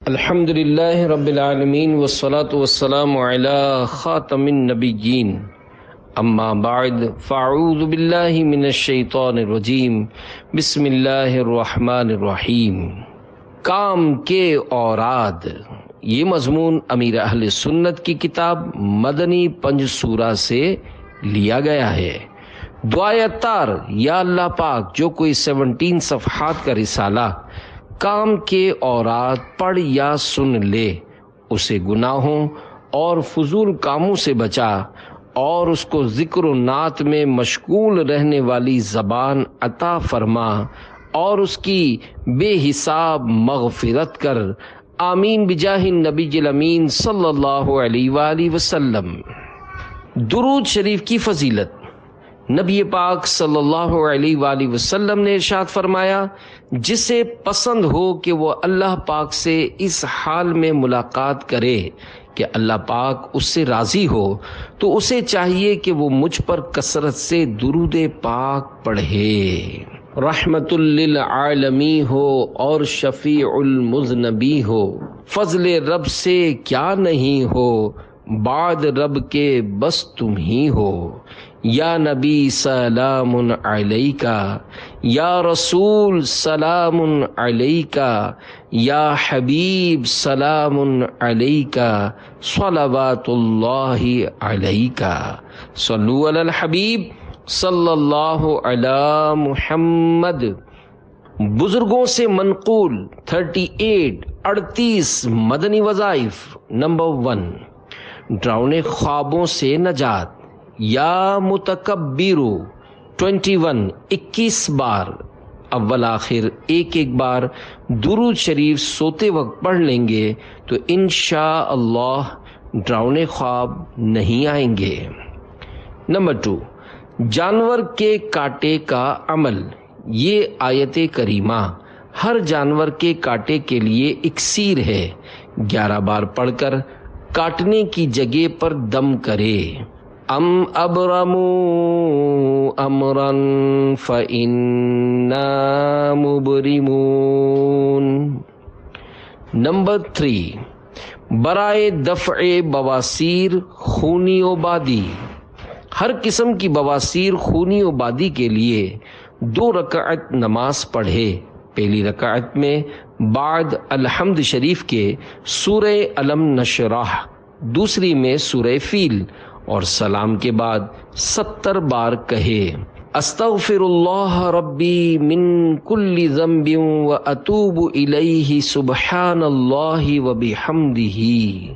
الحمد للہ رب العالمین والصلاة والسلام علی خاتم النبیین اما بعد فاعوذ باللہ من الشیطان الرجیم بسم اللہ الرحمن الرحیم۔ کام کے اوراد، یہ مضمون امیر اہل سنت کی کتاب مدنی پنج سورہ سے لیا گیا ہے۔ دعائے اتار، یا اللہ پاک جو کوئی 17 صفحات کا رسالہ کام کے اوراد پڑھ یا سن لے اسے گناہوں اور فضول کاموں سے بچا اور اس کو ذکر و نعت میں مشغول رہنے والی زبان عطا فرما اور اس کی بے حساب مغفرت کر، آمین بجاہ النبی الامین صلی اللہ علیہ وآلہ وسلم۔ درود شریف کی فضیلت۔ نبی پاک صلی اللہ علیہ وآلہ وسلم نے ارشاد فرمایا، جسے پسند ہو کہ وہ اللہ پاک سے اس حال میں ملاقات کرے کہ اللہ پاک اس سے راضی ہو، تو اسے چاہیے کہ وہ مجھ پر کثرت سے درود پاک پڑھے۔ رحمت للعالمی ہو اور شفیع المذنبی ہو، فضل رب سے کیا نہیں ہو، بعد رب کے بس تم ہی ہو۔ یا نبی سلام علیکہ، یا رسول سلام علیکہ، یا حبیب سلام علیکہ، صلوات اللہ علیکہ۔ صلو علی الحبیب صلی اللہ علی محمد۔ بزرگوں سے منقول 38 مدنی وظائف۔ نمبر 1، ڈراؤنے خوابوں سے نجات۔ یا متکبرو 21 بار، اول آخر ایک بار درود شریف سوتے وقت پڑھ لیں گے تو انشاءاللہ ڈراؤنے خواب نہیں آئیں گے۔ نمبر 2، جانور کے کاٹے کا عمل۔ یہ آیت کریمہ ہر جانور کے کاٹے کے لیے اکسیر ہے۔ 11 بار پڑھ کر کاٹنے کی جگہ پر دم کرے۔ ام ابرموا امرا فإنا مبرمون۔ نمبر 3، برائے دفع بواسیر خونی وبادی۔ ہر قسم کی بواسیر خونی وبادی کے لیے 2 رکعت نماز پڑھے۔ پہلی رکعت میں بعد الحمد شریف کے سورہ علم نشرح، دوسری میں سورہ فیل، اور سلام کے بعد 70 بار کہے، استغفر اللہ ربی من کل ذنب واتوب الیہ سبحان اللہ وبحمدہ۔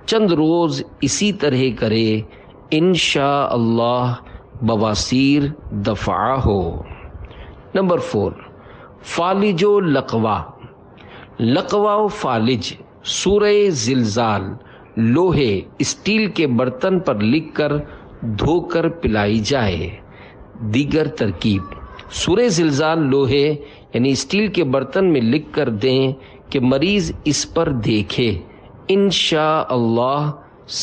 چند روز اسی طرح کرے، انشاءاللہ بواسیر دفع ہو۔ نمبر 4، فالج و لقوا۔ لقوا و فالج سورہ زلزال لوہے اسٹیل کے برتن پر لکھ کر دھو کر پلائی جائے۔ دیگر ترکیب، سورہ زلزال لوہے یعنی اسٹیل کے برتن میں لکھ کر دیں کہ مریض اس پر دیکھے، انشاءاللہ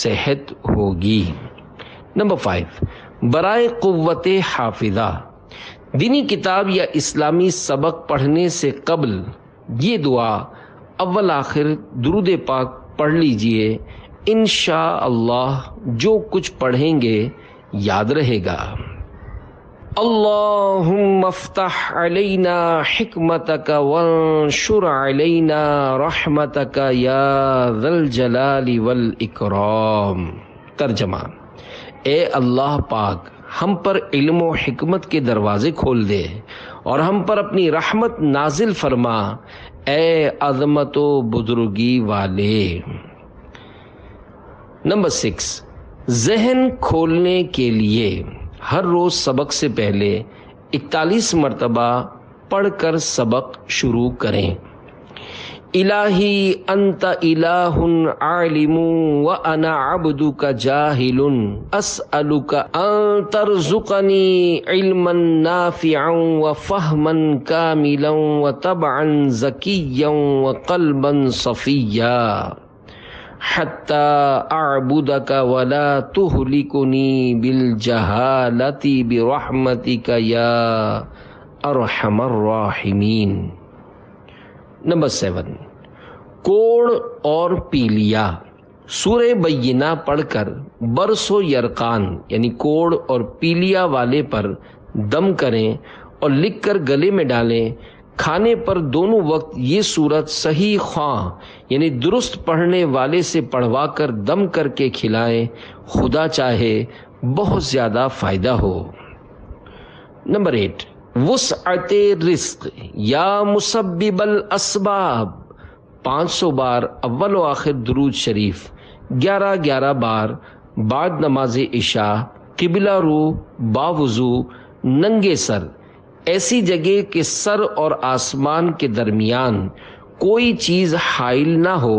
صحت ہوگی۔ نمبر 5، برائے قوت حافظہ۔ دینی کتاب یا اسلامی سبق پڑھنے سے قبل یہ دعا اول آخر درود پاک پڑھ لیجئے، انشاءاللہ جو کچھ پڑھیں گے یاد رہے گا۔ اللہم افتح علینا حکمتک وانشر علینا رحمتک یا ذا الجلال والاکرام۔ ترجمہ، اے اللہ پاک ہم پر علم و حکمت کے دروازے کھول دے اور ہم پر اپنی رحمت نازل فرما، اے عظمت و بزرگی والے۔ نمبر 6، ذہن کھولنے کے لیے ہر روز سبق سے پہلے 41 مرتبہ پڑھ کر سبق شروع کریں۔ الہی انت الہ عالم وانا عبدک جاہل، اسألک ان ترزقنی علما نافعا وفہما کاملا وطبعا زکیا وقلبا صفیا، حتی اعبدک ولا تہلکنی بالجہالۃ برحمتک یا ارحم الراحمین۔ نمبر 7، کوڑ اور پی لیا۔ سورہ بینہ پڑھ کر برس و یرقان یعنی کوڑ اور پیلیا والے پر دم کریں اور لکھ کر گلے میں ڈالیں۔ کھانے پر دونوں وقت یہ سورت صحیح خواہ یعنی درست پڑھنے والے سے پڑھوا کر دم کر کے کھلائیں، خدا چاہے بہت زیادہ فائدہ ہو۔ نمبر 8، وسعت رزق یا مسبب الاسباب 500 بار اول و آخر درود شریف، 11 بار بعد نماز عشاء، قبلہ رو، باوضو، ننگے سر، ایسی جگہ کہ سر اور آسمان کے درمیان کوئی چیز حائل نہ ہو،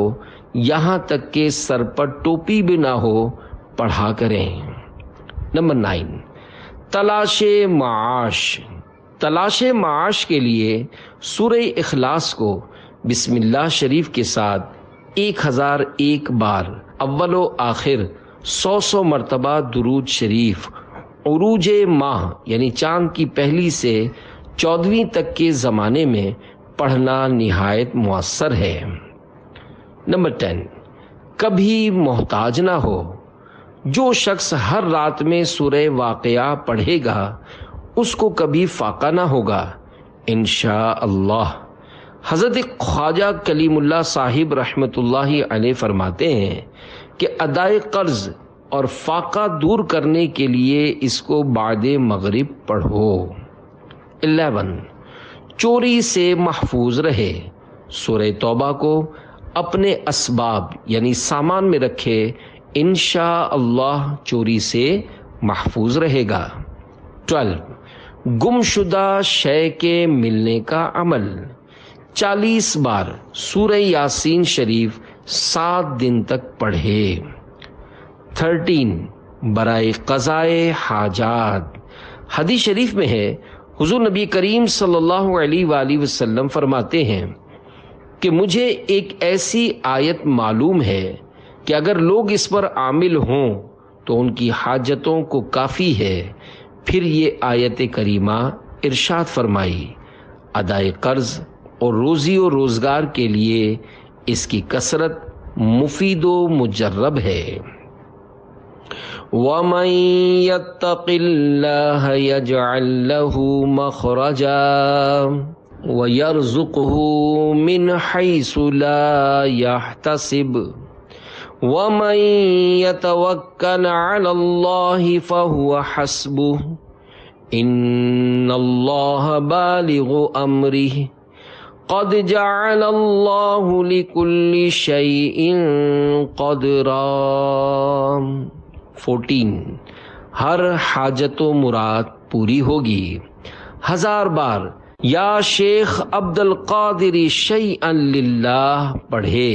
یہاں تک کہ سر پر ٹوپی بھی نہ ہو، پڑھا کریں۔ نمبر 9، تلاش معاش۔ تلاش معاش کے لیے سورہ اخلاص کو بسم اللہ شریف کے ساتھ 1001 بار اول و آخر 100 مرتبہ درود شریف، عروج ماہ یعنی چاند کی پہلی سے 14ویں تک کے زمانے میں پڑھنا نہایت مؤثر ہے۔ نمبر 10، کبھی محتاج نہ ہو۔ جو شخص ہر رات میں سورہ واقعہ پڑھے گا اس کو کبھی فاقہ نہ ہوگا انشاءاللہ۔ حضرت خواجہ کلیم اللہ صاحب رحمۃ اللہ علیہ فرماتے ہیں کہ ادائے قرض اور فاقہ دور کرنے کے لیے اس کو بعد مغرب پڑھو۔ 11، چوری سے محفوظ رہے۔ سورہ توبہ کو اپنے اسباب یعنی سامان میں رکھے، انشاءاللہ چوری سے محفوظ رہے گا۔ 12، گم شدہ شے کے ملنے کا عمل۔ 40 بار سورہ یاسین شریف 7 دن تک پڑھے۔ 13، برائے قضائے حاجات۔ حدیث شریف میں ہے، حضور نبی کریم صلی اللہ علیہ وآلہ وسلم فرماتے ہیں کہ مجھے ایک ایسی آیت معلوم ہے کہ اگر لوگ اس پر عامل ہوں تو ان کی حاجتوں کو کافی ہے۔ پھر یہ آیت کریمہ ارشاد فرمائی، ادائے قرض اور روزی و روزگار کے لیے اس کی کثرت مفید و مجرب ہے۔ وَمَن يَتَّقِ اللَّهَ يَجْعَل لَّهُ مَخْرَجًا وَيَرْزُقْهُ مِنْ حَيْثُ لَا يَحْتَسِبُ وَمَن يَتَوَكَّلْ عَلَى اللَّهِ فَهُوَ حَسْبُهُ إِنَّ اللَّهَ بَالِغُ أَمْرِهِ قد جعل اللہ لکل شیء قدرا۔ 14، ہر حاجت و مراد پوری ہوگی۔ 1000 بار یا شیخ عبد القادر شیئا للہ پڑھے۔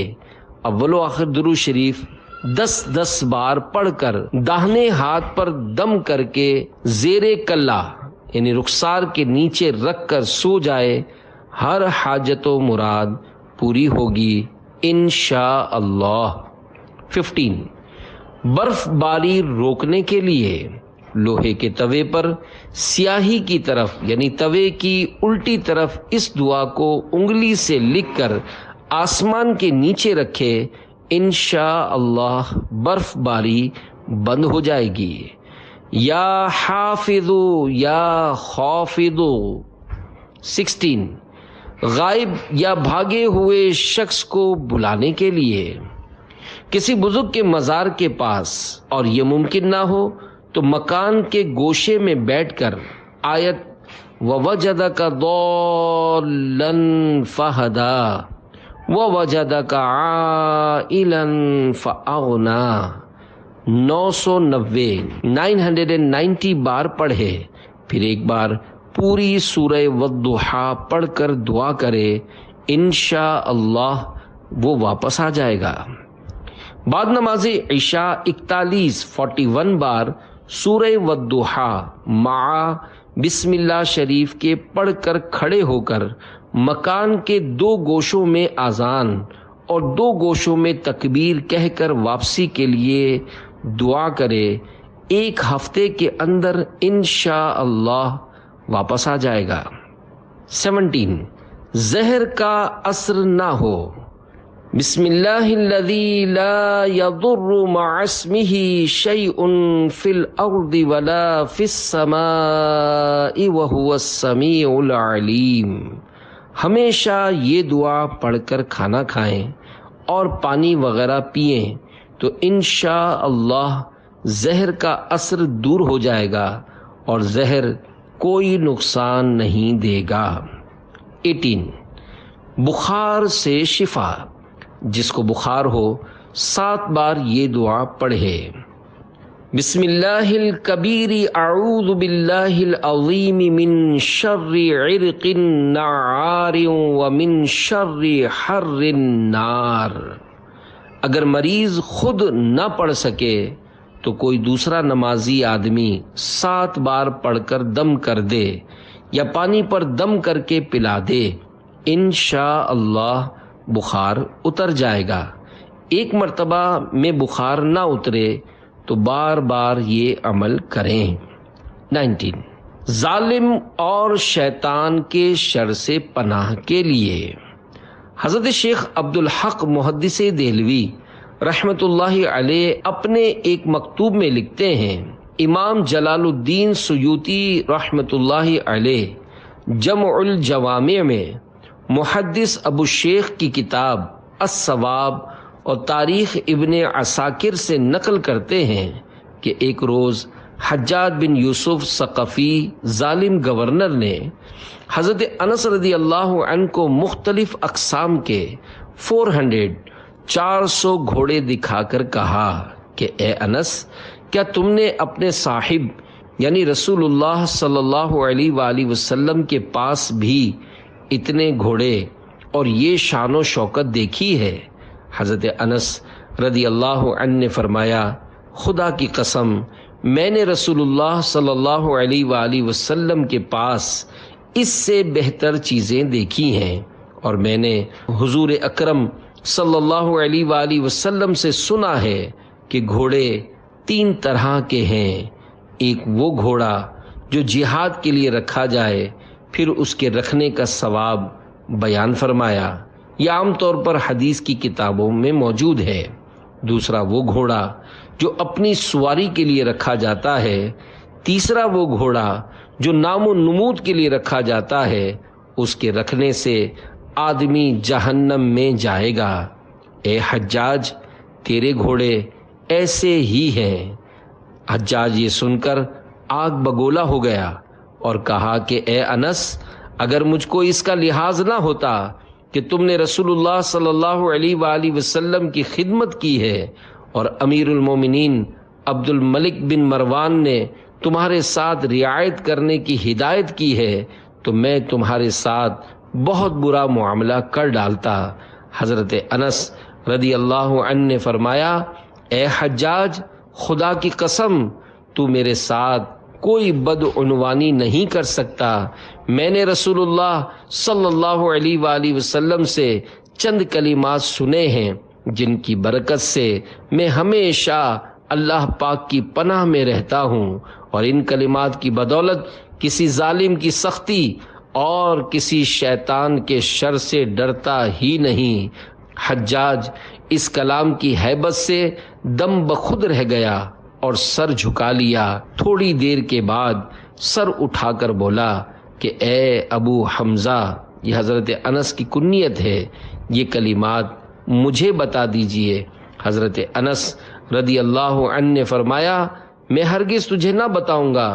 اول و آخر درود شریف 10 بار پڑھ کر داہنے ہاتھ پر دم کر کے زیر کلہ یعنی رخسار کے نیچے رکھ کر سو جائے، ہر حاجت و مراد پوری ہوگی انشاءاللہ۔ 15، برف باری روکنے کے لیے لوہے کے توے پر سیاہی کی طرف یعنی توے کی الٹی طرف اس دعا کو انگلی سے لکھ کر آسمان کے نیچے رکھے، انشاءاللہ برف باری بند ہو جائے گی۔ یا حافظو یا خافظو۔ 16، غائب یا بھاگے ہوئے شخص کو بلانے کے لیے کسی بزرگ کے مزار کے پاس اور یہ ممکن نہ ہو تو مکان کے گوشے میں بیٹھ کر آیت وَوَجَدَكَ ضَالًّا فَهَدَىٰ وَوَجَدَكَ عَائِلًا فَأَغْنَىٰ 990 بار پڑھے۔ پھر ایک بار پوری سورہ والضحیٰ پڑھ کر دعا کرے، انشاءاللہ وہ واپس آ جائے گا۔ بعد نماز عشاء 41 بار سورہ والضحیٰ مع بسم اللہ شریف کے پڑھ کر کھڑے ہو کر مکان کے 2 گوشوں میں اذان اور 2 گوشوں میں تکبیر کہہ کر واپسی کے لیے دعا کرے، 1 ہفتے کے اندر انشاءاللہ واپس آ جائے گا۔ 17، زہر کا اثر نہ ہو۔ بسم اللہ الذی لا یضر مع اسمہ شیء فی الارض ولا فی السماء وہو السمیع العلیم۔ ہمیشہ یہ دعا پڑھ کر کھانا کھائیں اور پانی وغیرہ پئیں تو انشاءاللہ زہر کا اثر دور ہو جائے گا اور زہر کوئی نقصان نہیں دے گا۔ 18 بخار سے شفا۔ جس کو بخار ہو 7 بار یہ دعا پڑھے۔ بسم اللہ الکبیر اعوذ باللہ العظیم من شر عرق نعار ومن شر حر النار۔ اگر مریض خود نہ پڑھ سکے تو کوئی دوسرا نمازی آدمی 7 بار پڑھ کر دم کر دے یا پانی پر دم کر کے پلا دے، انشاءاللہ بخار اتر جائے گا۔ ایک مرتبہ میں بخار نہ اترے تو بار بار یہ عمل کریں۔ 19 ظالم اور شیطان کے شر سے پناہ کے لیے۔ حضرت شیخ عبدالحق محدث دہلوی رحمۃ اللہ علیہ اپنے ایک مکتوب میں لکھتے ہیں، امام جلال الدین سیوطی رحمۃ اللہ علیہ جمع الجوامع میں محدث ابو شیخ کی کتاب الصواب اور تاریخ ابن عساکر سے نقل کرتے ہیں کہ ایک روز حجاج بن یوسف ثقفی ظالم گورنر نے حضرت انس رضی اللہ عنہ کو مختلف اقسام کے 400 گھوڑے دکھا کر کہا کہ اے انس، کیا تم نے اپنے صاحب یعنی رسول اللہ صلی اللہ علیہ وآلہ وسلم کے پاس بھی اتنے گھوڑے اور یہ شان و شوکت دیکھی ہے؟ حضرت انس رضی اللہ عنہ نے فرمایا، خدا کی قسم میں نے رسول اللہ صلی اللہ علیہ وآلہ وسلم کے پاس اس سے بہتر چیزیں دیکھی ہیں، اور میں نے حضور اکرم صلی اللہ علیہ وآلہ وسلم سے سنا ہے کہ گھوڑے 3 طرح کے ہیں۔ ایک وہ گھوڑا جو جہاد کے لیے رکھا جائے، پھر اس کے رکھنے کا ثواب بیان فرمایا، یہ عام طور پر حدیث کی کتابوں میں موجود ہے۔ دوسرا وہ گھوڑا جو اپنی سواری کے لیے رکھا جاتا ہے۔ تیسرا وہ گھوڑا جو نام و نمود کے لیے رکھا جاتا ہے، اس کے رکھنے سے آدمی جہنم میں جائے گا۔ اے حجاج، تیرے گھوڑے ایسے ہی ہیں۔ حجاج یہ سن کر آگ بگولا ہو گیا اور کہا کہ اے انس، اگر مجھ کو اس کا لحاظ نہ ہوتا کہ تم نے رسول اللہ صلی اللہ علیہ وآلہ وسلم کی خدمت کی ہے اور امیر المومنین عبد الملک بن مروان نے تمہارے ساتھ رعایت کرنے کی ہدایت کی ہے، تو میں تمہارے ساتھ بہت برا معاملہ کر ڈالتا۔ حضرت انس رضی اللہ عنہ نے فرمایا، اے حجاج، خدا کی قسم تو میرے ساتھ کوئی بدعنوانی نہیں کر سکتا۔ میں نے رسول اللہ صلی اللہ علیہ وآلہ وسلم سے چند کلمات سنے ہیں جن کی برکت سے میں ہمیشہ اللہ پاک کی پناہ میں رہتا ہوں، اور ان کلمات کی بدولت کسی ظالم کی سختی اور کسی شیطان کے شر سے ڈرتا ہی نہیں۔ حجاج اس کلام کی ہیبت سے دم بخود رہ گیا اور سر جھکا لیا۔ تھوڑی دیر کے بعد سر اٹھا کر بولا کہ اے ابو حمزہ، یہ حضرت انس کی کنیت ہے، یہ کلمات مجھے بتا دیجئے۔ حضرت انس رضی اللہ عنہ نے فرمایا، میں ہرگز تجھے نہ بتاؤں گا،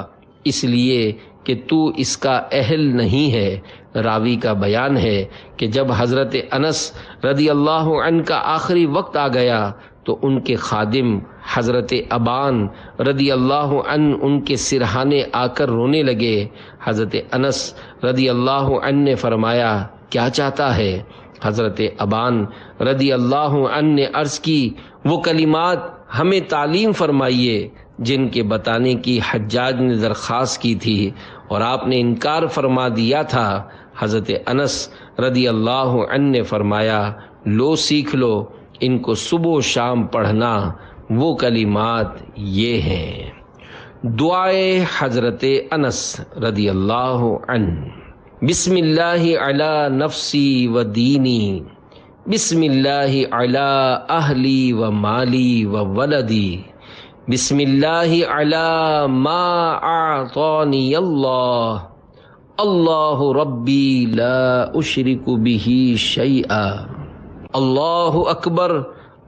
اس لیے کہ تو اس کا اہل نہیں ہے۔ راوی کا بیان ہے کہ جب حضرت انس رضی اللہ عنہ کا آخری وقت آ گیا تو ان کے خادم حضرت ابان رضی اللہ عنہ ان کے سرہانے آ کر رونے لگے۔ حضرت انس رضی اللہ عنہ نے فرمایا، کیا چاہتا ہے؟ حضرت ابان رضی اللہ عنہ نے عرض کی، وہ کلمات ہمیں تعلیم فرمائیے جن کے بتانے کی حجاج نے درخواست کی تھی اور آپ نے انکار فرما دیا تھا۔ حضرت انس رضی اللہ عنہ نے فرمایا، لو سیکھ لو، ان کو صبح و شام پڑھنا۔ وہ کلمات یہ ہیں۔ دعائے حضرت انس رضی اللہ عنہ۔ بسم اللہ علی نفسی و دینی بسم اللہ علی اہلی و مالی و ولدی، بسم اللہ علی ما اعطانی اللہ، اللہ ربی لا اشرک بہ شیئا، اللہ اکبر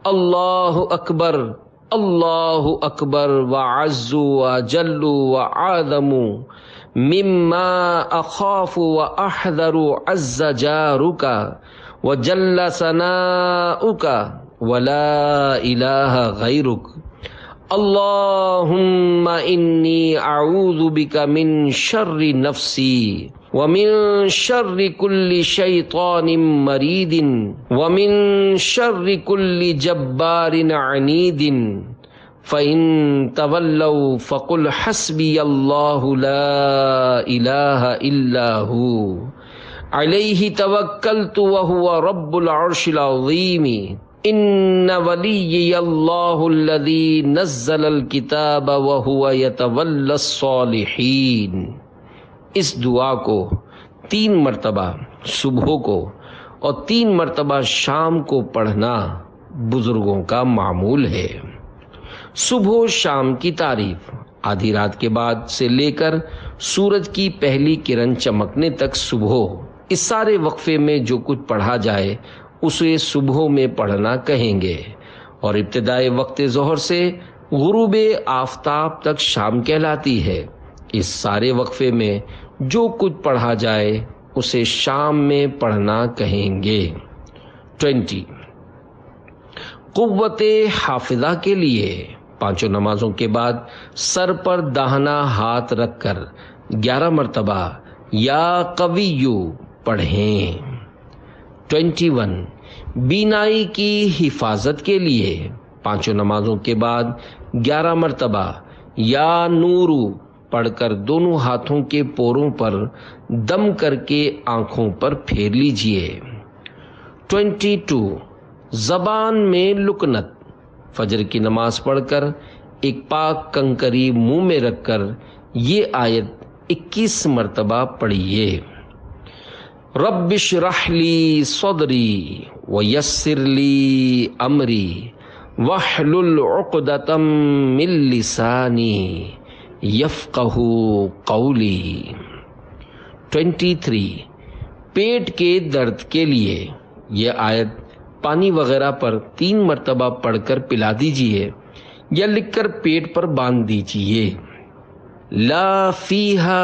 اللہ اکبر اللہ اکبر وعز وجل وعظم مما اخاف واحذر عز جارک وجل ثناؤک ولا الہ غیرک، اللہم انی اعوذ بک من شر نفسی ومن شر کل شیطان مرید ومن شر کل جبار عنید، فإن تولوا فقل حسبی اللہ لا الہ الا ہو علیہ توکلت وہو رب العرش العظیم، ان ولی اللہ الذی نزل الکتاب وہو یتولی الصالحین۔ اس دعا کو 3 مرتبہ صبح کو اور 3 مرتبہ شام کو پڑھنا بزرگوں کا معمول ہے۔ صبح و شام کی تعریف، آدھی رات کے بعد سے لے کر سورج کی پہلی کرن چمکنے تک صبح، اس سارے وقفے میں جو کچھ پڑھا جائے اسے صبح میں پڑھنا کہیں گے، اور ابتدائے وقت ظہر سے غروب آفتاب تک شام کہلاتی ہے۔ اس سارے وقفے میں جو کچھ پڑھا جائے اسے شام میں پڑھنا کہیں گے۔ 20 قوت حافظہ کے لیے 5 نمازوں کے بعد سر پر داہنا ہاتھ رکھ کر 11 مرتبہ یا قویو پڑھیں۔ 21 بینائی کی حفاظت کے لیے 5 نمازوں کے بعد 11 مرتبہ یا نورو پڑھ کر دونوں ہاتھوں کے پوروں پر دم کر کے آنکھوں پر پھیر لیجئے۔ 22 زبان میں لکنت، فجر کی نماز پڑھ کر ایک پاک کنکری منہ میں رکھ کر یہ آیت 21 مرتبہ پڑھیے۔ رب اشرح لی صدری ویسر لی امری واحلل عقدۃ من لسانی یفقہ قولی۔ 23 پیٹ کے درد کے لیے یہ آیت پانی وغیرہ پر 3 مرتبہ پڑھ کر پلا دیجئے یا لکھ کر پیٹ پر باندھ دیجئے۔ لا فیہا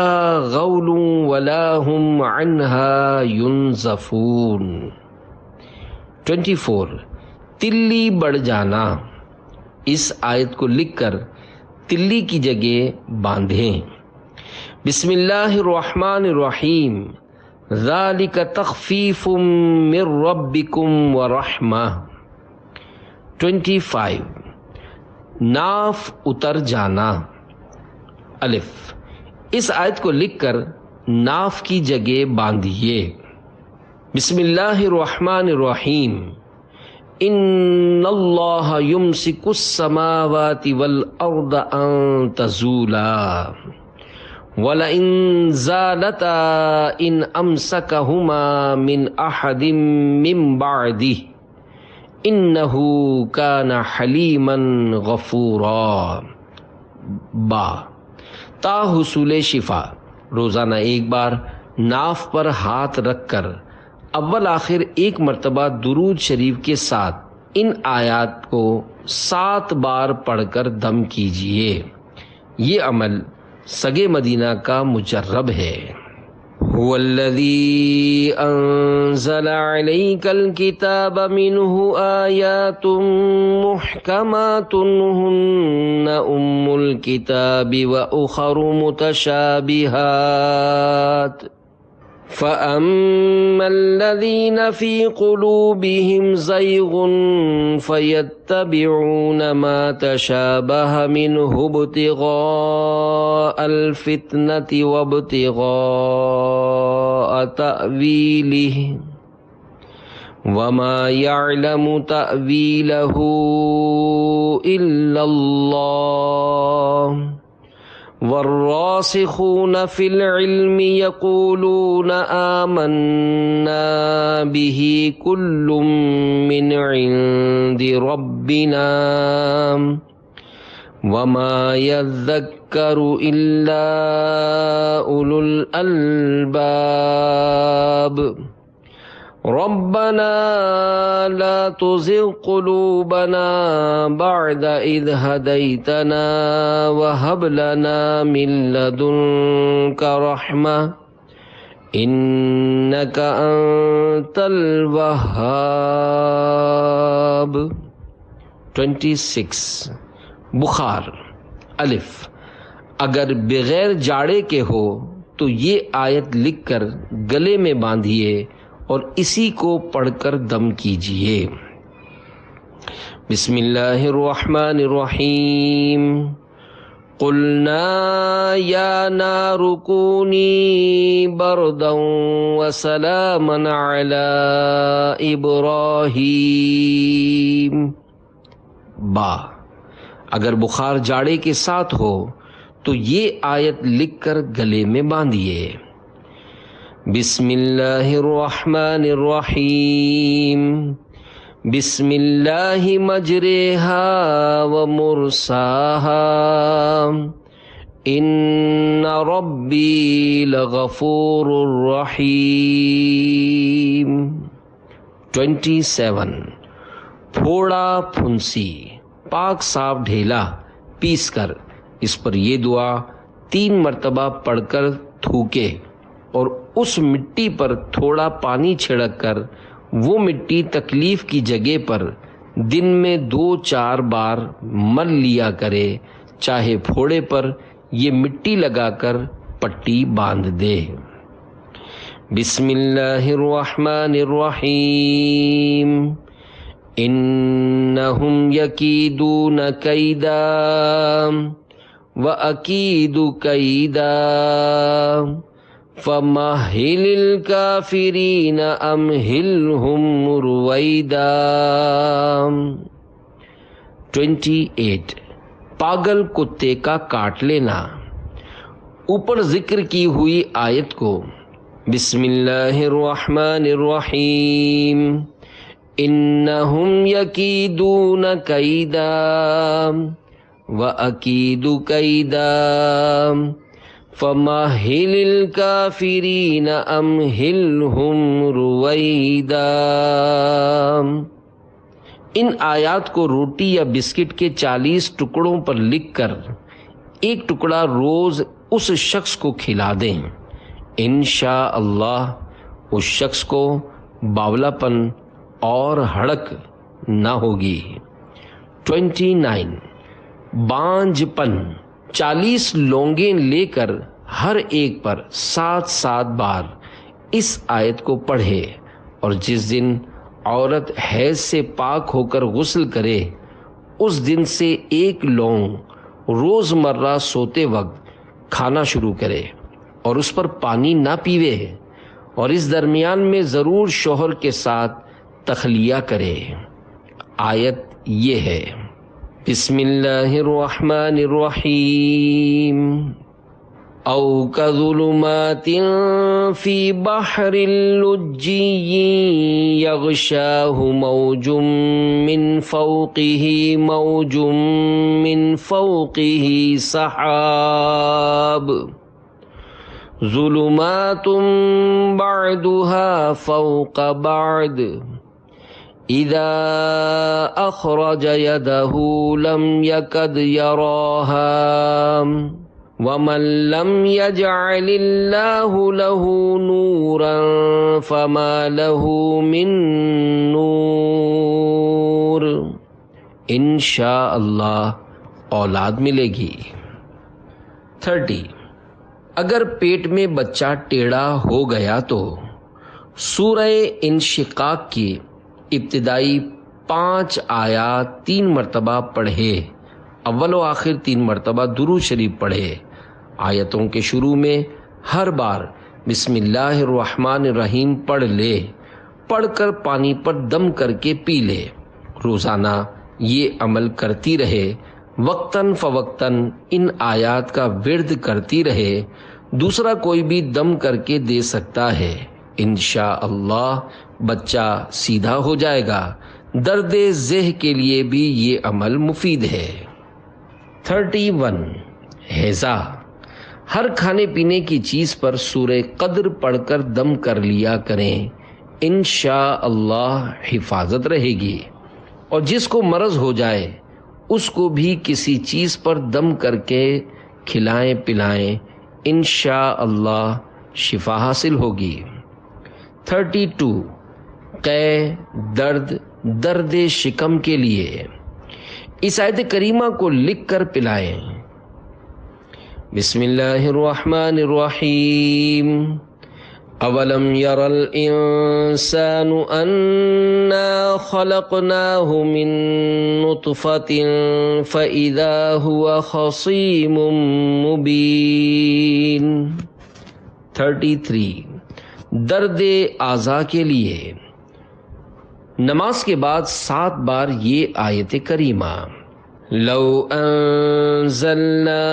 غول ولا ہم عنہا ینزفون۔ 24 تلی بڑھ جانا، اس آیت کو لکھ کر تلی کی جگہ باندھیں۔ بسم اللہ الرحمن الرحیم، ذالک تخفیف من ربکم ورحمہ۔ 25 ناف اتر جانا، الف، اس آیت کو لکھ کر ناف کی جگہ باندھیے۔ بسم اللہ الرحمن الرحیم، ان اللہ یمسک السماوات والارض ان تزولا وَلَئِن زَالَتَا إِنْ أَمْسَكَهُمَا مِنْ أَحَدٍ مِّن بَعْدِهِ إِنَّهُ كَانَ حَلِيمًا غَفُورًا۔ با تا حصول شفا، روزانہ ایک بار ناف پر ہاتھ رکھ کر اول آخر 1 مرتبہ درود شریف کے ساتھ ان آیات کو 7 بار پڑھ کر دم کیجئے۔ یہ عمل سگے مدینہ کا مجرب ہے۔ هو الذی انزل علیک الکتاب منہ آیات محکمات ہن ام الکتاب واخر متشابہات، فَأَمَّا الَّذِينَ فِي قُلُوبِهِمْ زَيْغٌ فَيَتَّبِعُونَ مَا تَشَابَهَ مِنْهُ ابْتِغَاءَ الْفِتْنَةِ وَابْتِغَاءَ تَأْوِيلِهِ وَمَا يَعْلَمُ تَأْوِيلَهُ إِلَّا اللَّهُ والراسخون فی العلم یقولون آمنا به کل من عند ربنا وما يذكر إلا أولو الألباب ربنا لا تزغ قلوبنا بعد إذ هديتنا وهب لنا من لدنك رحمة إنك أنت الوهاب 26 بخار الف اگر بغیر جاڑے کے ہو تو یہ آیت لکھ کر گلے میں باندھیے اور اسی کو پڑھ کر دم کیجیے۔ بسم اللہ الرحمن الرحیم قلنا یا نار کونی بردا وسلاما علی ابراہیم۔ با اگر بخار جاڑے کے ساتھ ہو تو یہ آیت لکھ کر گلے میں باندھیے۔ بسم اللہ الرحمن الرحیم بسم اللہ مجریہا ومرساہا ان ربی لغفور رحیم۔ 27 پھوڑا پھنسی پاک صاف ڈھیلا پیس کر اس پر یہ دعا 3 مرتبہ پڑھ کر تھوکے اور اس مٹی پر تھوڑا پانی چھڑک کر وہ مٹی تکلیف کی جگہ پر دن میں 2-4 بار مل لیا کرے، چاہے پھوڑے پر یہ مٹی لگا کر پٹی باندھ دے۔ بسم اللہ الرحمن الرحیم انہم یکیدون کیدا وَأَكِيدُ كَيْدًا فَمَهِّلِ الْكَافِرِينَ أَمْهِلْهُمْ رُوَيْدًا۔ 28 پاگل کتے کا کاٹ لینا۔ اوپر ذکر کی ہوئی آیت کو بسم اللہ الرحمن الرحیم انہم یکیدون کیدا وَأَكِيدُ كَيْدًا فَمَهِّلِ الْكَافِرِينَ أَمْهِلْهُمْ رُوَيْدًا۔ ان آیات کو روٹی یا بسکٹ کے 40 ٹکڑوں پر لکھ کر ایک ٹکڑا روز اس شخص کو کھلا دیں، انشاءاللہ اس شخص کو باولا پن اور ہڑک نہ ہوگی۔ 29 بانجھ پن 40 لونگیں لے کر ہر ایک پر 7 بار اس آیت کو پڑھے، اور جس دن عورت حیض سے پاک ہو کر غسل کرے اس دن سے 1 لونگ روز مرہ سوتے وقت کھانا شروع کرے اور اس پر پانی نہ پیوے، اور اس درمیان میں ضرور شوہر کے ساتھ تخلیہ کرے۔ آیت یہ ہے بسم اللہ الرحمن الرحیم او کظلمات فی بحر لجی یغشاہ موج من فوقہ سحاب ظلمات بعدها فوق بعد اذا اخرج يده لم يكد يراها ومن لم يجعل الله له نورا فما له من نور۔ انشاءاللہ اولاد ملے گی۔ 30 اگر پیٹ میں بچہ ٹیڑھا ہو گیا تو سورہ انشقاق کی ابتدائی 5 آیات 3 مرتبہ پڑھے، اول و آخر 3 مرتبہ درود شریف پڑھے۔ آیتوں کے شروع میں ہر بار بسم اللہ الرحمن الرحیم پڑھ لے، پڑھ کر پانی پر دم کر کے پی لے۔ روزانہ یہ عمل کرتی رہے، وقتاً فوقتاً ان آیات کا ورد کرتی رہے، دوسرا کوئی بھی دم کر کے دے سکتا ہے، انشاءاللہ بچہ سیدھا ہو جائے گا۔ درد ذہ کے لیے بھی یہ عمل مفید ہے۔ 31 ہیضہ، ہر کھانے پینے کی چیز پر سورہ قدر پڑھ کر دم کر لیا کریں، انشاءاللہ حفاظت رہے گی۔ اور جس کو مرض ہو جائے اس کو بھی کسی چیز پر دم کر کے کھلائیں پلائیں، انشاءاللہ شفا حاصل ہوگی۔ 32 قے، درد شکم کے لیے اس آیت کریمہ کو لکھ کر پلائیں۔ بسم اللہ الرحمن الرحیم۔ اولم یر الانسان انا خلقناہ من نطفۃ فاذا هو خصیم مبین۔ 33 درد اعضاء کے لیے نماز کے بعد 7 بار یہ آیت کریمہ، لو انزلنا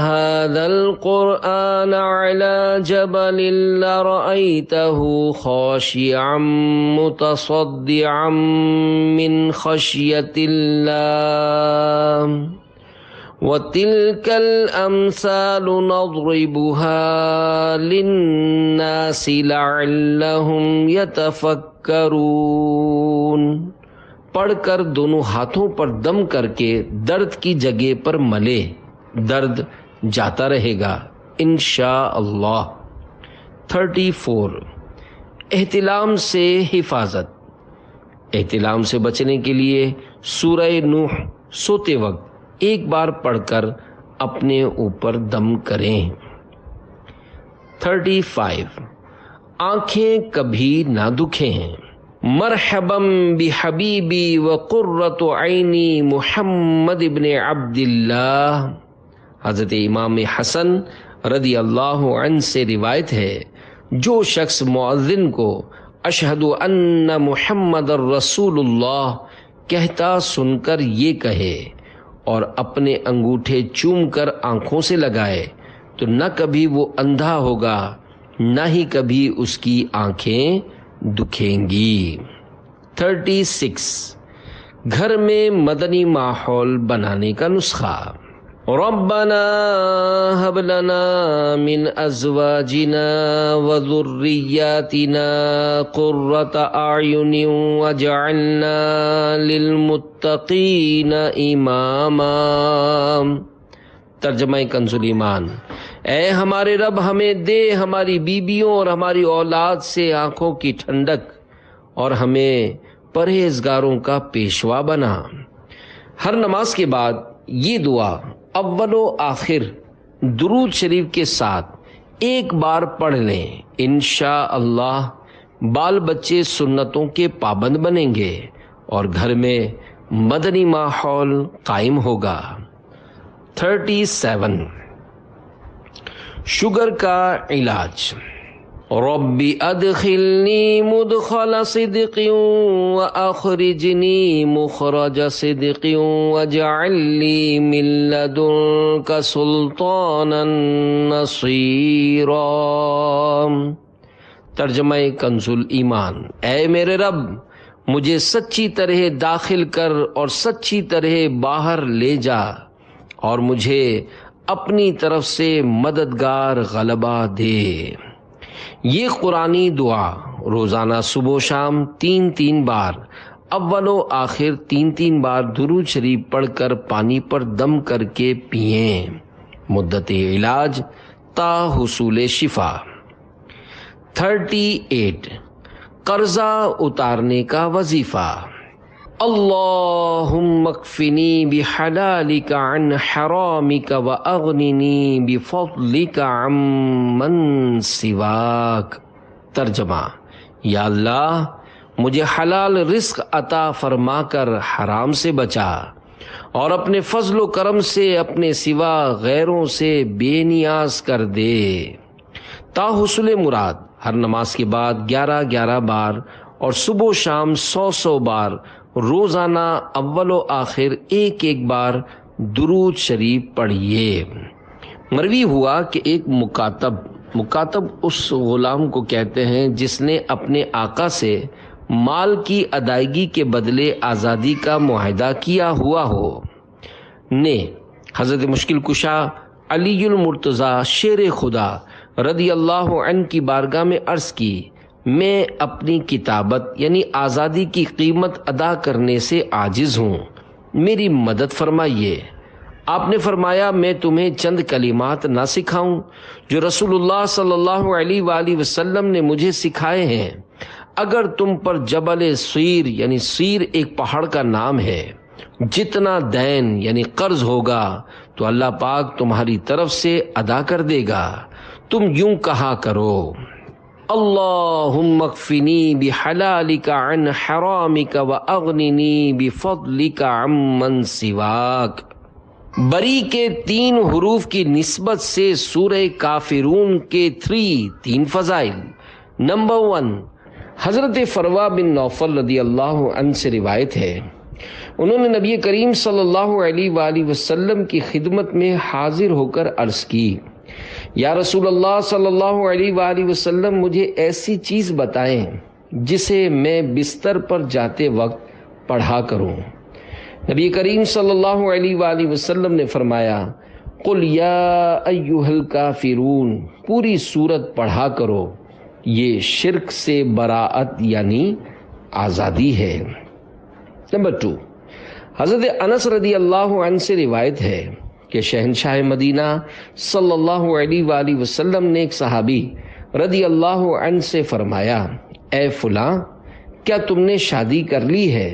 هذا القرآن على جبل لرأيته خاشعا متصدعا من خشية الله وتلك الأمثال نضربها للناس لعلهم يتفكرون۔ پڑھ کر دونوں ہاتھوں پر دم کر کے درد کی جگہ پر ملے، درد جاتا رہے گا انشاءاللہ۔ 34 احتلام سے حفاظت، احتلام سے بچنے کے لیے سورہ نوح سوتے وقت ایک بار پڑھ کر اپنے اوپر دم کریں۔ 35 آنکھیں کبھی نہ دکھیں، مرحبا بحبیبی وقرۃ عینی محمد ابن عبداللہ۔ حضرت امام حسن رضی اللہ عنہ سے روایت ہے، جو شخص مؤذن کو اشہد ان محمد الرسول اللہ کہتا سن کر یہ کہے اور اپنے انگوٹھے چوم کر آنکھوں سے لگائے تو نہ کبھی وہ اندھا ہوگا نہ ہی کبھی اس کی آنکھیں دکھیں گی۔ 36 گھر میں مدنی ماحول بنانے کا نسخہ، ربنا هب لنا من ازواجنا وذرياتنا قرة اعین واجعلنا للمتقین اماما۔ ترجمہ کنز الایمان، اے ہمارے رب ہمیں دے ہماری بیویوں اور ہماری اولاد سے آنکھوں کی ٹھنڈک اور ہمیں پرہیزگاروں کا پیشوا بنا۔ ہر نماز کے بعد یہ دعا اول و آخر درود شریف کے ساتھ ایک بار پڑھ لیں، انشاءاللہ بال بچے سنتوں کے پابند بنیں گے اور گھر میں مدنی ماحول قائم ہوگا۔ 37 شوگر کا علاج، ربی ادخلنی مدخل صدق واخرجنی مخرج صدق واجعل لی من لدنک سلطانا نصیرا۔ ترجمہ کنز الایمان، اے میرے رب مجھے سچی طرح داخل کر اور سچی طرح باہر لے جا اور مجھے اپنی طرف سے مددگار غلبہ دے۔ یہ قرآنی دعا روزانہ صبح و شام 3 بار، اول و آخر 3 بار درود شریف پڑھ کر پانی پر دم کر کے پئیں۔ مدت علاج تا حصول شفا۔ 38 قرضہ اتارنے کا وظیفہ، اللہم اکفنی بحلالک عن حرامک واغننی بفضلک عمن سواک۔ ترجمہ، یا اللہ مجھے حلال رزق عطا فرما کر حرام سے بچا اور اپنے فضل و کرم سے اپنے سوا غیروں سے بے نیاز کر دے۔ تا حصول مراد ہر نماز کے بعد 11 بار اور صبح و شام 100 بار روزانہ اول و آخر ایک بار درود شریف پڑھیے۔ مروی ہوا کہ ایک مکاتب اس غلام کو کہتے ہیں جس نے اپنے آقا سے مال کی ادائیگی کے بدلے آزادی کا معاہدہ کیا ہوا ہو، نے حضرت مشکل کشا علی المرتضی شیر خدا رضی اللہ عنہ کی بارگاہ میں عرض کی، میں اپنی کتابت یعنی آزادی کی قیمت ادا کرنے سے عاجز ہوں، میری مدد فرمائیے۔ آپ نے فرمایا، میں تمہیں چند کلمات نہ سکھاؤں جو رسول اللہ صلی اللہ علیہ وآلہ وسلم نے مجھے سکھائے ہیں؟ اگر تم پر جبل سیر یعنی سیر ایک پہاڑ کا نام ہے، جتنا دین یعنی قرض ہوگا تو اللہ پاک تمہاری طرف سے ادا کر دے گا۔ تم یوں کہا کرو، اللہم اکفنی بحلالک عن حرامک واغننی بفضلک عمن سواک۔ بری کے 3 حروف کی نسبت سے سورہ کافرون کے 3 فضائل۔ نمبر 1، حضرت فروا بن نوفل رضی اللہ عنہ سے روایت ہے، انہوں نے نبی کریم صلی اللہ علیہ وآلہ وسلم کی خدمت میں حاضر ہو کر عرض کی، یا رسول اللہ صلی اللہ علیہ وآلہ وسلم، مجھے ایسی چیز بتائیں جسے میں بستر پر جاتے وقت پڑھا کروں۔ نبی کریم صلی اللہ علیہ وآلہ وسلم نے فرمایا، قل یا ایھا الکافرون، پوری سورت پڑھا کرو، یہ شرک سے براءت یعنی آزادی ہے۔ نمبر 2، حضرت انس رضی اللہ عنہ سے روایت ہے کہ شہنشاہ مدینہ صلی اللہ علیہ وآلہ وسلم نے ایک صحابی رضی اللہ عنہ سے فرمایا، اے فلاں، کیا تم نے شادی کر لی ہے؟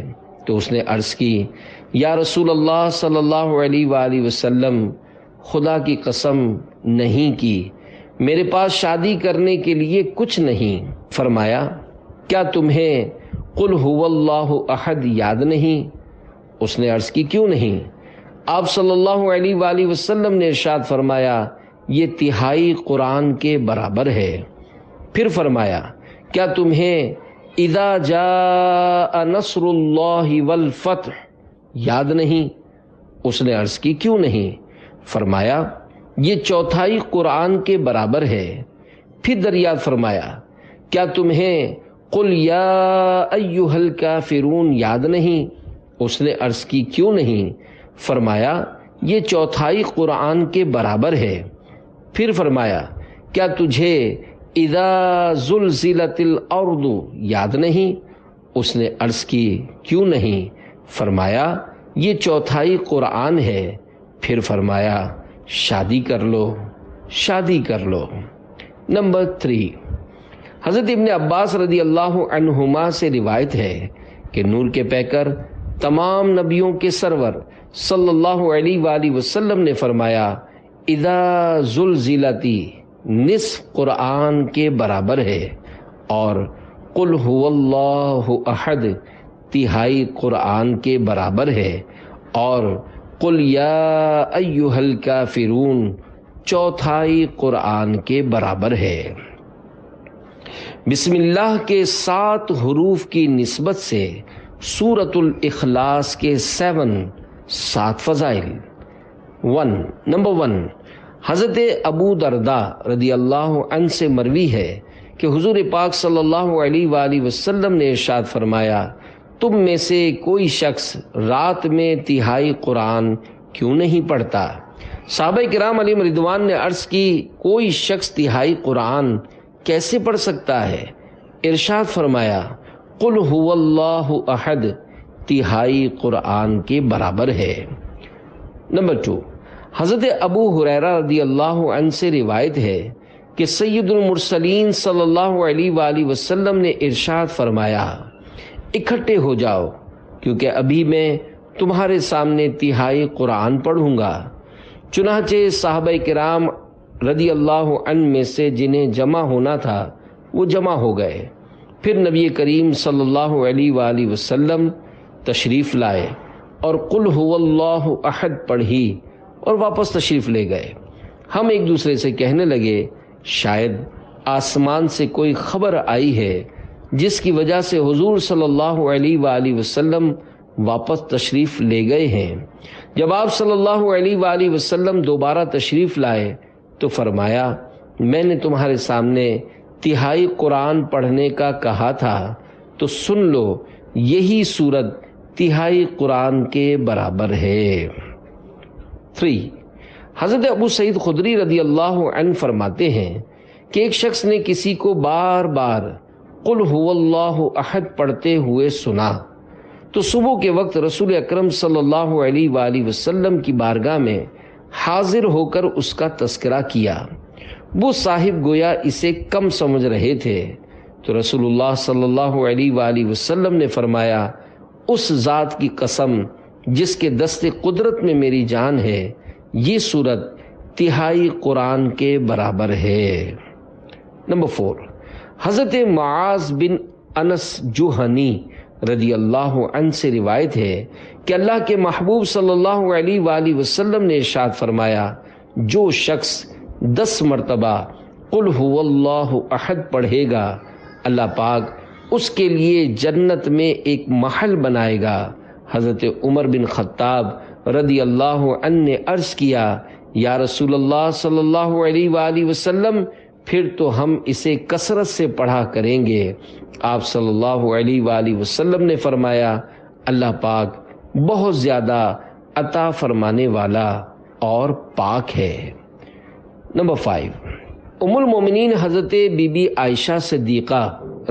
تو اس نے عرض کی، یا رسول اللہ صلی اللہ علیہ وآلہ وسلم، خدا کی قسم نہیں کی، میرے پاس شادی کرنے کے لیے کچھ نہیں۔ فرمایا، کیا تمہیں قل هو اللہ احد یاد نہیں؟ اس نے عرض کی، کیوں نہیں؟ آپ صلی اللہ علیہ وآلہ وسلم نے ارشاد فرمایا، یہ تہائی قرآن کے برابر ہے۔ پھر فرمایا، کیا تمہیں اذا جاء نصر اللہ والفتح یاد نہیں؟ اس نے عرض کی، کیوں نہیں؟ فرمایا، یہ 4 قرآن کے برابر ہے۔ پھر دریافت فرمایا، کیا تمہیں قل یا ایھا الکافرون یاد نہیں؟ اس نے عرض کی، کیوں نہیں؟ فرمایا، یہ 4 قرآن کے برابر ہے۔ پھر فرمایا، کیا تجھے اذا زلزلت الارض یاد نہیں؟ اس نے عرض کی، کیوں نہیں؟ فرمایا، یہ 4 قرآن ہے۔ پھر فرمایا، شادی کر لو، شادی کر لو۔ نمبر 3، حضرت ابن عباس رضی اللہ عنہما سے روایت ہے کہ نور کے پیکر تمام نبیوں کے سرور صلی اللہ علیہ وآلہ وسلم نے فرمایا، اذا زلزلتی نصف قرآن کے برابر ہے، اور قل هو اللہ احد تہائی قرآن کے برابر ہے، اور قل یا ایھا الکافرون 4 قرآن کے برابر ہے۔ بسم اللہ کے 7 حروف کی نسبت سے سورۃ الاخلاص کے 7 فضائل۔ نمبر 1، حضرت ابو درداء رضی اللہ عنہ سے مروی ہے کہ حضور پاک صلی اللہ علیہ وآلہ وسلم نے ارشاد فرمایا، تم میں سے کوئی شخص رات میں تہائی قرآن کیوں نہیں پڑھتا؟ صحابہ کرام علیہم رضوان نے عرض کی، کوئی شخص تہائی قرآن کیسے پڑھ سکتا ہے؟ ارشاد فرمایا، قل هو اللہ احد تہائی قرآن کے برابر ہے۔ نمبر 2، حضرت ابو ہریرہ رضی اللہ عنہ سے روایت ہے کہ سید المرسلین صلی اللہ علیہ وآلہ وسلم نے ارشاد فرمایا، اکٹھے ہو جاؤ، کیونکہ ابھی میں تمہارے سامنے تہائی قرآن پڑھوں گا۔ چنانچہ صحابہ کرام رضی اللہ عنہ میں سے جنہیں جمع ہونا تھا وہ جمع ہو گئے۔ پھر نبی کریم صلی اللہ علیہ وآلہ وسلم تشریف لائے اور قل هو اللہ احد پڑھی اور واپس تشریف لے گئے۔ ہم ایک دوسرے سے کہنے لگے، شاید آسمان سے کوئی خبر آئی ہے جس کی وجہ سے حضور صلی اللہ علیہ وآلہ وسلم واپس تشریف لے گئے ہیں۔ جب آپ صلی اللہ علیہ وآلہ وسلم دوبارہ تشریف لائے تو فرمایا میں نے تمہارے سامنے تہائی قرآن پڑھنے کا کہا تھا تو سن لو، یہی سورت تہائی قرآن کے برابر ہے۔ 3. حضرت ابو سعید خدری رضی اللہ عنہ فرماتے ہیں کہ ایک شخص نے کسی کو بار بار قل هو اللہ احد پڑھتے ہوئے سنا تو صبح کے وقت رسول اکرم صلی اللہ علیہ وآلہ وسلم کی بارگاہ میں حاضر ہو کر اس کا تذکرہ کیا۔ وہ صاحب گویا اسے کم سمجھ رہے تھے تو رسول اللہ صلی اللہ علیہ وآلہ وسلم نے فرمایا اس ذات کی قسم جس کے دست قدرت میں میری جان ہے، یہ سورت تہائی قرآن کے برابر ہے۔ نمبر 4. حضرت معاذ بن انس جوہنی رضی اللہ عنہ سے روایت ہے کہ اللہ کے محبوب صلی اللہ علیہ وآلہ وسلم نے ارشاد فرمایا جو شخص 10 مرتبہ قل هو اللہ احد پڑھے گا اللہ پاک اس کے لیے جنت میں ایک محل بنائے گا۔ حضرت عمر بن خطاب رضی اللہ عنہ نے عرض کیا یا رسول اللہ صلی اللہ علیہ وآلہ وسلم پھر تو ہم اسے کثرت سے پڑھا کریں گے۔ آپ صلی اللہ علیہ وآلہ وسلم نے فرمایا اللہ پاک بہت زیادہ عطا فرمانے والا اور پاک ہے۔ نمبر 5. ام المومنین حضرت بی بی عائشہ صدیقہ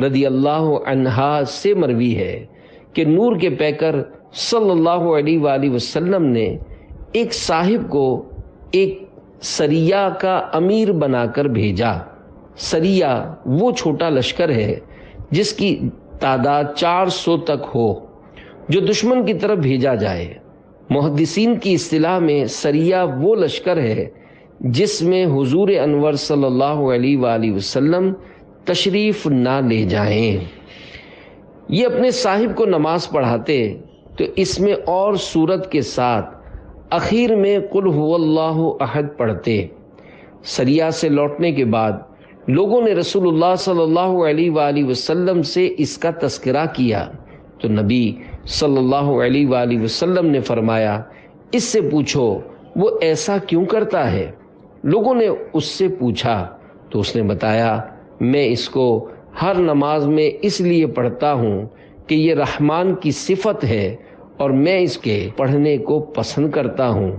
رضی اللہ عنہا سے مروی ہے کہ نور کے پیکر صلی اللہ علیہ وآلہ وسلم نے ایک صاحب کو ایک سریہ کا امیر بنا کر بھیجا۔ سریہ وہ چھوٹا لشکر ہے جس کی تعداد 400 تک ہو جو دشمن کی طرف بھیجا جائے۔ محدثین کی اصطلاح میں سریہ وہ لشکر ہے جس میں حضور انور صلی اللہ علیہ وآلہ وسلم تشریف نہ لے جائیں۔ یہ اپنے صاحب کو نماز پڑھاتے تو اس میں اور سورت کے ساتھ اخیر میں قل هو اللہ احد پڑھتے۔ سریہ سے لوٹنے کے بعد لوگوں نے رسول اللہ صلی اللہ علیہ وآلہ وسلم سے اس کا تذکرہ کیا تو نبی صلی اللہ علیہ وآلہ وسلم نے فرمایا اس سے پوچھو وہ ایسا کیوں کرتا ہے۔ لوگوں نے اس سے پوچھا تو اس نے بتایا میں اس کو ہر نماز میں اس لیے پڑھتا ہوں کہ یہ رحمان کی صفت ہے اور میں اس کے پڑھنے کو پسند کرتا ہوں۔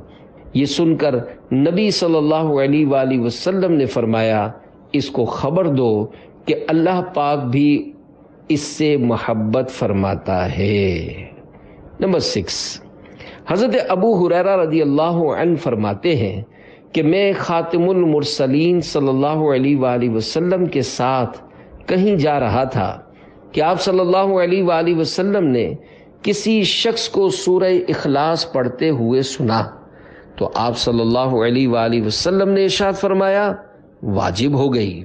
یہ سن کر نبی صلی اللہ علیہ وآلہ وسلم نے فرمایا اس کو خبر دو کہ اللہ پاک بھی اس سے محبت فرماتا ہے۔ نمبر 6. حضرت ابو ہریرہ رضی اللہ عنہ فرماتے ہیں کہ میں خاتم المرسلین صلی اللہ علیہ وآلہ وسلم کے ساتھ کہیں جا رہا تھا کہ آپ صلی اللہ علیہ وآلہ وسلم نے کسی شخص کو سورہ اخلاص پڑھتے ہوئے سنا تو آپ صلی اللہ علیہ وآلہ وسلم نے ارشاد فرمایا واجب ہو گئی۔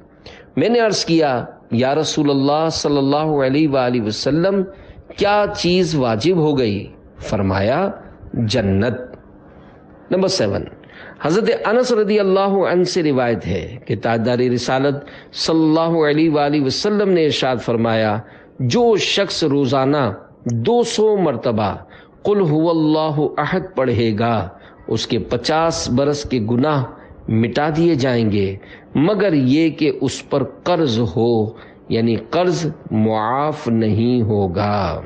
میں نے عرض کیا یا رسول اللہ صلی اللہ علیہ وآلہ وسلم کیا چیز واجب ہو گئی؟ فرمایا جنت۔ نمبر 7. حضرت انس رضی اللہ عنہ سے روایت ہے کہ تاجدار رسالت صلی اللہ علیہ وآلہ وسلم نے ارشاد فرمایا جو شخص روزانہ 200 مرتبہ قل هو اللہ احد پڑھے گا اس کے 50 برس کے گناہ مٹا دیے جائیں گے مگر یہ کہ اس پر قرض ہو، یعنی قرض معاف نہیں ہوگا۔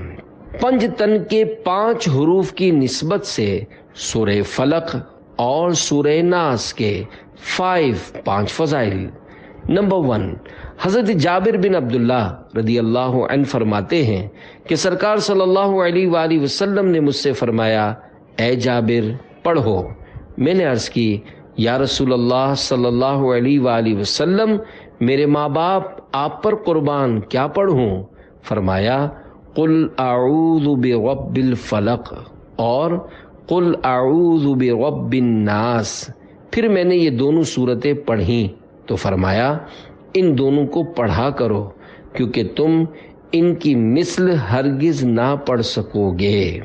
پنج تن کے 5 حروف کی نسبت سے سورہ فلق اور سورہ ناس کے 5 فضائل۔ نمبر 1. حضرت جابر بن عبداللہ رضی اللہ عنہ فرماتے ہیں کہ سرکار صلی اللہ علیہ وآلہ وسلم نے مجھ سے فرمایا اے جابر پڑھو۔ میں نے عرض کی یا رسول اللہ صلی اللہ علیہ وآلہ وسلم میرے ماں باپ آپ پر قربان کیا پڑھوں؟ فرمایا قل اعوذ برب الفلق اور قل اعوذ برب الناس۔ پھر میں نے یہ دونوں صورتیں پڑھیں تو فرمایا ان دونوں کو پڑھا کرو کیونکہ تم ان کی مثل ہرگز نہ پڑھ سکو گے۔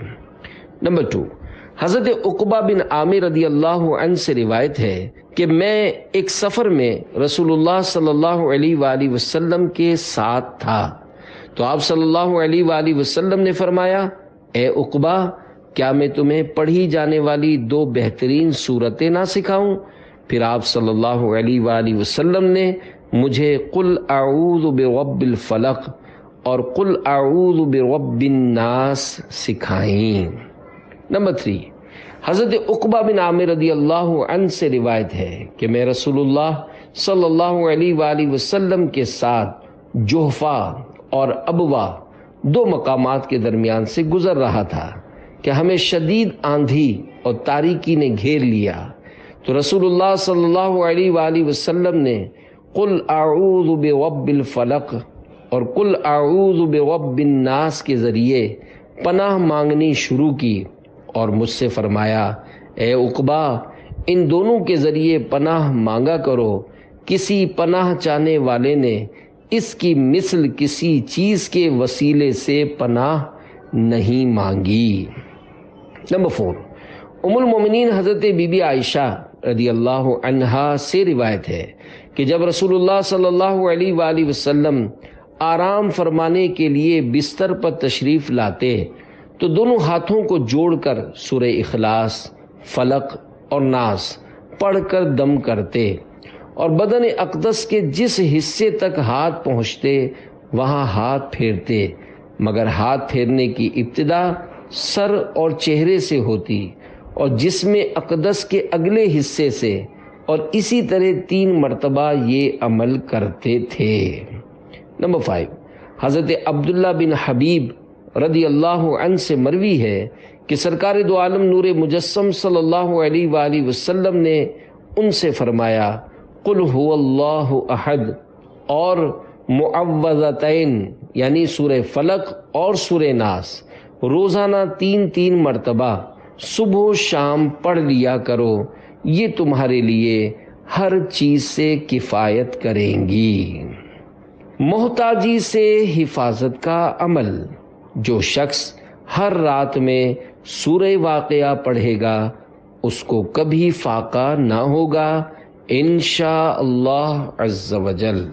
نمبر 2. حضرت عقبہ بن عامر رضی اللہ عنہ سے روایت ہے کہ میں ایک سفر میں رسول اللہ صلی اللہ علیہ وآلہ وسلم کے ساتھ تھا تو آپ صلی اللہ علیہ وآلہ وسلم نے فرمایا اے عقبہ، کیا میں تمہیں پڑھی جانے والی 2 بہترین صورتیں نہ سکھاؤں؟ پھر آپ صلی اللہ علیہ وآلہ وسلم نے مجھے قل اعوذ برب الفلق اور قل اعوذ برب الناس سکھائیں۔ نمبر 3، حضرت عقبہ بن عامر رضی اللہ عنہ سے روایت ہے کہ میں رسول اللہ صلی اللہ علیہ وآلہ وسلم کے ساتھ جحفہ اور ابوا 2 مقامات کے درمیان سے گزر رہا تھا کہ ہمیں شدید آندھی اور تاریکی نے گھیر لیا، تو رسول اللہ صلی اللہ علیہ وآلہ وسلم نے قل اعوذ برب الفلق اور قل اعوذ برب الناس کے ذریعے پناہ مانگنی شروع کی اور مجھ سے فرمایا، اے عقبہ، ان دونوں کے ذریعے پناہ مانگا کرو، کسی پناہ چاہنے والے نے اس کی مثل کسی چیز کے وسیلے سے پناہ نہیں مانگی۔ نمبر 4، ام المومنین حضرت بی بی عائشہ رضی اللہ عنہا سے روایت ہے کہ جب رسول اللہ صلی اللہ علیہ وآلہ وسلم آرام فرمانے کے لیے بستر پر تشریف لاتے تو دونوں ہاتھوں کو جوڑ کر سورہ اخلاص، فلق اور ناس پڑھ کر دم کرتے اور بدن اقدس کے جس حصے تک ہاتھ پہنچتے وہاں ہاتھ پھیرتے، مگر ہاتھ پھیرنے کی ابتدا سر اور چہرے سے ہوتی اور جسم اقدس کے اگلے حصے سے، اور اسی طرح 3 مرتبہ یہ عمل کرتے تھے۔ نمبر 5، حضرت عبداللہ بن حبیب رضی اللہ عنہ سے مروی ہے کہ سرکار دو عالم نور مجسم صلی اللہ علیہ وآلہ وسلم نے ان سے فرمایا، قل هو اللہ احد اور معوذتین یعنی سورہ فلق اور سورہ ناس روزانہ 3 مرتبہ صبح و شام پڑھ لیا کرو، یہ تمہارے لیے ہر چیز سے کفایت کریں گی۔ محتاجی سے حفاظت کا عمل، جو شخص ہر رات میں سورہ واقعہ پڑھے گا اس کو کبھی فاقہ نہ ہوگا انشاء اللہ عز و جل۔